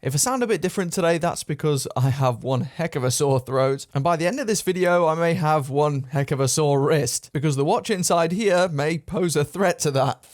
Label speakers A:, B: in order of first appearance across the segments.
A: If I sound a bit different today, that's because I have one heck of a sore throat, and by the end of this video, I may have one heck of a sore wrist, because the watch inside here may pose a threat to that.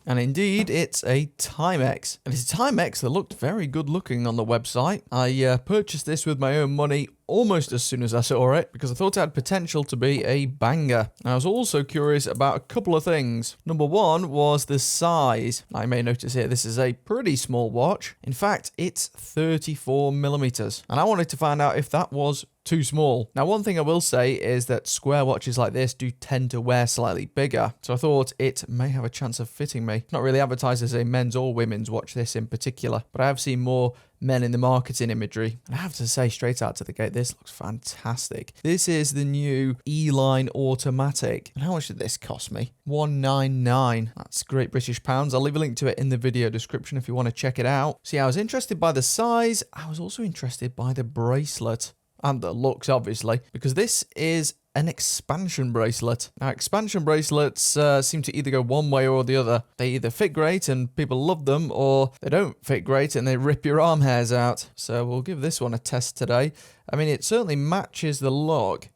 A: And indeed, it's a Timex. And it's a Timex that looked very good looking on the website. I purchased this with my own money almost as soon as I saw it, because I thought it had potential to be a banger. I was also curious about a couple of things. Number one was the size. I may notice here this is a pretty small watch. In fact, it's 34 millimeters. And I wanted to find out if that was too small. Now, one thing I will say is that square watches like this do tend to wear slightly bigger, so I thought it may have a chance of fitting me. It's not really advertised as a men's or women's watch, this in particular, but I have seen more men in the marketing imagery. And I have to say, straight out to the gate, this looks fantastic. This is the new E Line Automatic. And how much did this cost me? $199. That's Great British pounds. I'll leave a link to it in the video description if you want to check it out. See, I was interested by the size. I was also interested by the bracelet. And the looks, obviously, because this is an expansion bracelet. Now, expansion bracelets seem to either go one way or the other. They either fit great and people love them, or they don't fit great and they rip your arm hairs out. So we'll give this one a test today. I mean, it certainly matches the look.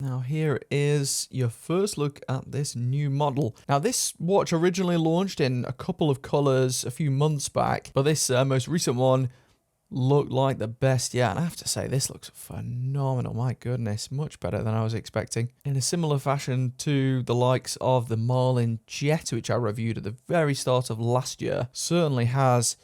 A: Now, here is your first look at this new model. Now, this watch originally launched in a couple of colors a few months back, but this most recent one looked like the best yet, and I have to say this looks phenomenal. My goodness, much better than I was expecting. In a similar fashion to the likes of the Marlin Jet, which I reviewed at the very start of last year, certainly has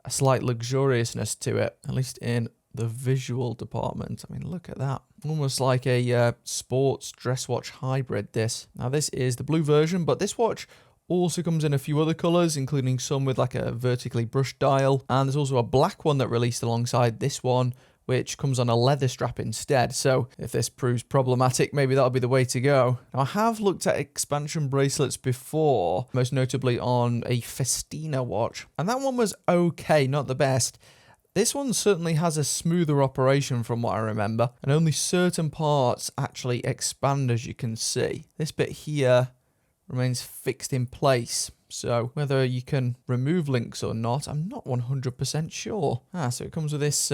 A: a slight luxuriousness to it, at least in the visual department. I mean, look at that. Almost like a sports dress watch hybrid, this. Now, this is the blue version, but this watch also comes in a few other colours, including some with like a vertically brushed dial. And there's also a black one that released alongside this one, which comes on a leather strap instead. So if this proves problematic, maybe that'll be the way to go. Now, I have looked at expansion bracelets before, most notably on a Festina watch, and that one was okay, not the best. This one certainly has a smoother operation from what I remember, and only certain parts actually expand, as you can see. This bit here remains fixed in place, so whether you can remove links or not, I'm not 100% sure. So it comes with this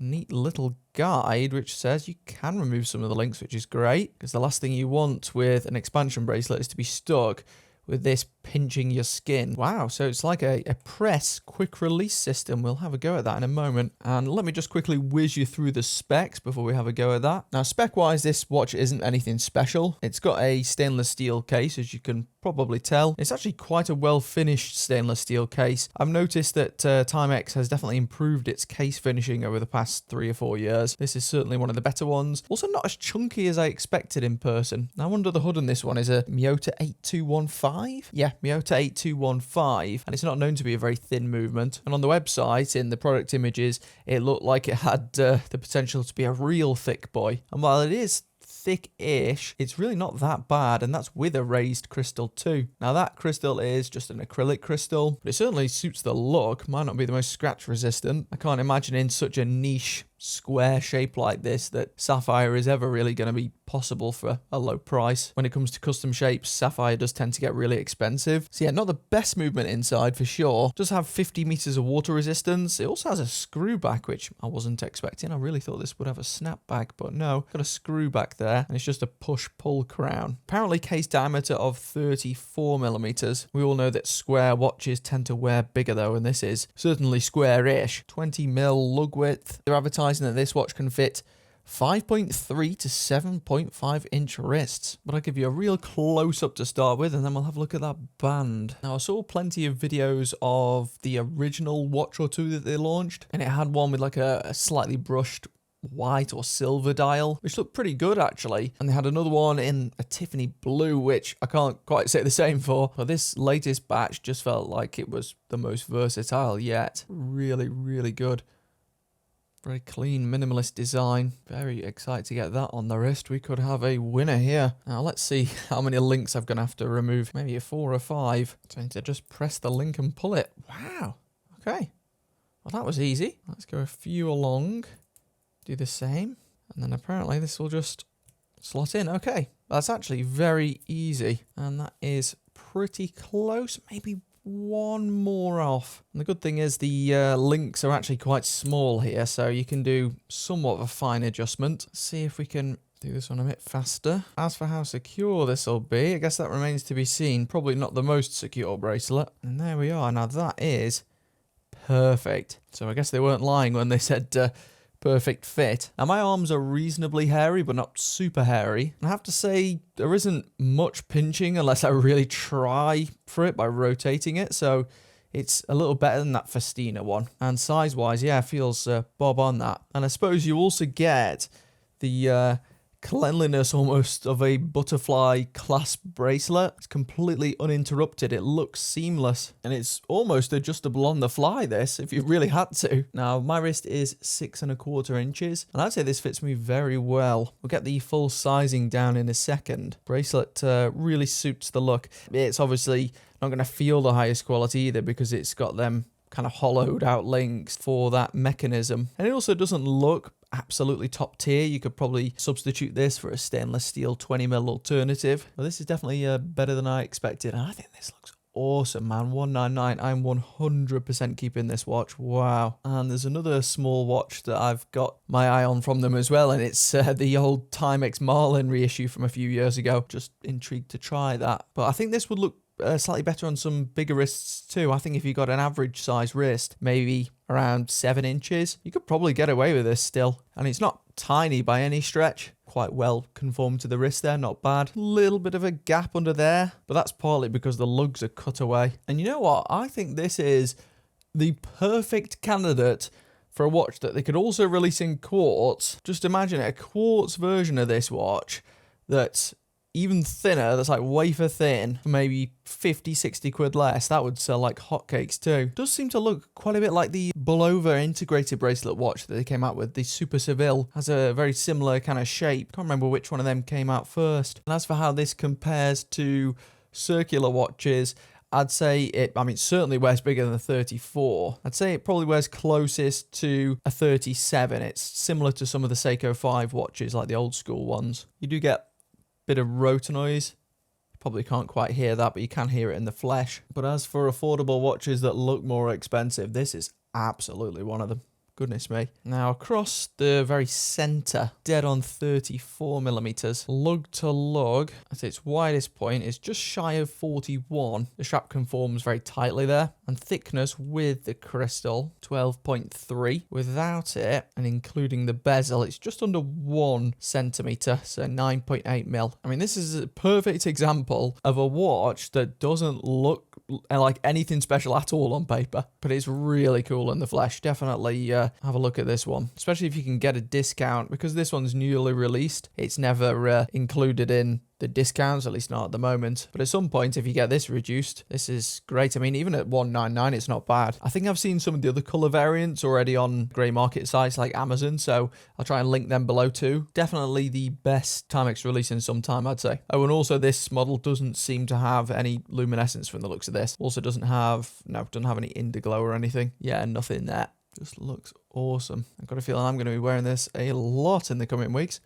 A: neat little guide which says you can remove some of the links, which is great, because the last thing you want with an expansion bracelet is to be stuck with this pinching your skin. Wow, so it's like a press quick release system. We'll have a go at that in a moment. And let me just quickly whiz you through the specs before we have a go at that. Now, spec-wise, this watch isn't anything special. It's got a stainless steel case, as you can probably tell. It's actually quite a well-finished stainless steel case. I've noticed that Timex has definitely improved its case finishing over the past 3 or 4 years. This is certainly one of the better ones. Also not as chunky as I expected in person. Now, under the hood on this one is a Miyota 8215. Yeah, Miyota 8215, and it's not known to be a very thin movement. And on the website, in the product images, it looked like it had the potential to be a real thick boy. And while it is thick-ish, it's really not that bad, and that's with a raised crystal too. Now, that crystal is just an acrylic crystal, but it certainly suits the look. Might not be the most scratch resistant. I can't imagine in such a niche square shape like this that sapphire is ever really going to be possible for a low price. When it comes to custom shapes, sapphire does tend to get really expensive. So yeah, not the best movement inside for sure. It does have 50 meters of water resistance. It also has a screw back, which I wasn't expecting. I really thought this would have a snap back, but no, got a screw back there, and it's just a push-pull crown. Apparently case diameter of 34 millimeters. We all know that square watches tend to wear bigger though, and this is certainly square-ish. 20 mil lug width. They're advertising that this watch can fit 5.3 to 7.5 inch wrists. But I'll give you a real close-up to start with, and then we'll have a look at that band. Now, I saw plenty of videos of the original watch or two that they launched, and it had one with like a slightly brushed white or silver dial, which looked pretty good actually. And they had another one in a Tiffany blue, which I can't quite say the same for. But this latest batch just felt like it was the most versatile yet. Really, really good. Very clean, minimalist design. Very excited to get that on the wrist. We could have a winner here. Now, let's see how many links I'm going to have to remove. Maybe a 4 or 5. So I need to just press the link and pull it. Wow. Okay. Well, that was easy. Let's go a few along. Do the same. And then apparently this will just slot in. Okay. That's actually very easy. And that is pretty close. Maybe one more off. And the good thing is the links are actually quite small here, so you can do somewhat of a fine adjustment. Let's see if we can do this one a bit faster. As for how secure this will be, I guess that remains to be seen. Probably not the most secure bracelet. And there we are. Now that is perfect. So I guess they weren't lying when they said perfect fit. Now my arms are reasonably hairy, but not super hairy. And I have to say, there isn't much pinching unless I really try for it by rotating it. So it's a little better than that Festina one. And size-wise, yeah, feels bob on that. And I suppose you also get the cleanliness almost of a butterfly clasp bracelet. It's completely uninterrupted. It looks seamless, and it's almost adjustable on the fly, this, if you really had to. Now my wrist is 6¼ inches, and I'd say this fits me very well. We'll get the full sizing down in a second. Bracelet really suits the look. It's obviously not going to feel the highest quality either, because it's got them kind of hollowed out links for that mechanism, and it also doesn't look absolutely top tier. You could probably substitute this for a stainless steel 20mm alternative, but this is definitely better than I expected, and I think this looks awesome, man. $199. I'm 100% keeping this watch. Wow. And there's another small watch that I've got my eye on from them as well, and it's the old Timex Marlin reissue from a few years ago. Just intrigued to try that, but I think this would look slightly better on some bigger wrists too. I think if you got an average size wrist, maybe around 7 inches, you could probably get away with this still. And it's not tiny by any stretch. Quite well conformed to the wrist there, not bad. Little bit of a gap under there, but that's partly because the lugs are cut away. And you know what? I think this is the perfect candidate for a watch that they could also release in quartz. Just imagine a quartz version of this watch that's even thinner, that's like wafer thin, for maybe 50-60 quid less. That would sell like hotcakes too. Does seem to look quite a bit like the Bulova integrated bracelet watch that they came out with. The Super Seville has a very similar kind of shape. Can't remember which one of them came out first. And as for how this compares to circular watches, I'd say it certainly wears bigger than a 34. I'd say it probably wears closest to a 37. It's similar to some of the Seiko 5 watches, like the old school ones. You do get bit of rotor noise. You probably can't quite hear that, but you can hear it in the flesh. But as for affordable watches that look more expensive, this is absolutely one of them. Goodness me. Now across the very center, dead on 34mm, lug to lug, at its widest point is just shy of 41. The strap conforms very tightly there, and thickness with the crystal, 12.3. Without it, and including the bezel, it's just under 1 centimeter, so 9.8mm. I mean, this is a perfect example of a watch that doesn't look like anything special at all on paper, but it's really cool in the flesh. Definitely have a look at this one, especially if you can get a discount, because this one's newly released. It's never included in the discounts, at least not at the moment. But at some point, if you get this reduced, this is great. I mean, even at $199, it's not bad. I think I've seen some of the other color variants already on grey market sites like Amazon, so I'll try and link them below too. Definitely the best Timex release in some time, I'd say. Oh, and also this model doesn't seem to have any luminescence from the looks of this. Also doesn't have any indigo or anything. Yeah, nothing there. Just looks awesome. I've got a feeling I'm going to be wearing this a lot in the coming weeks.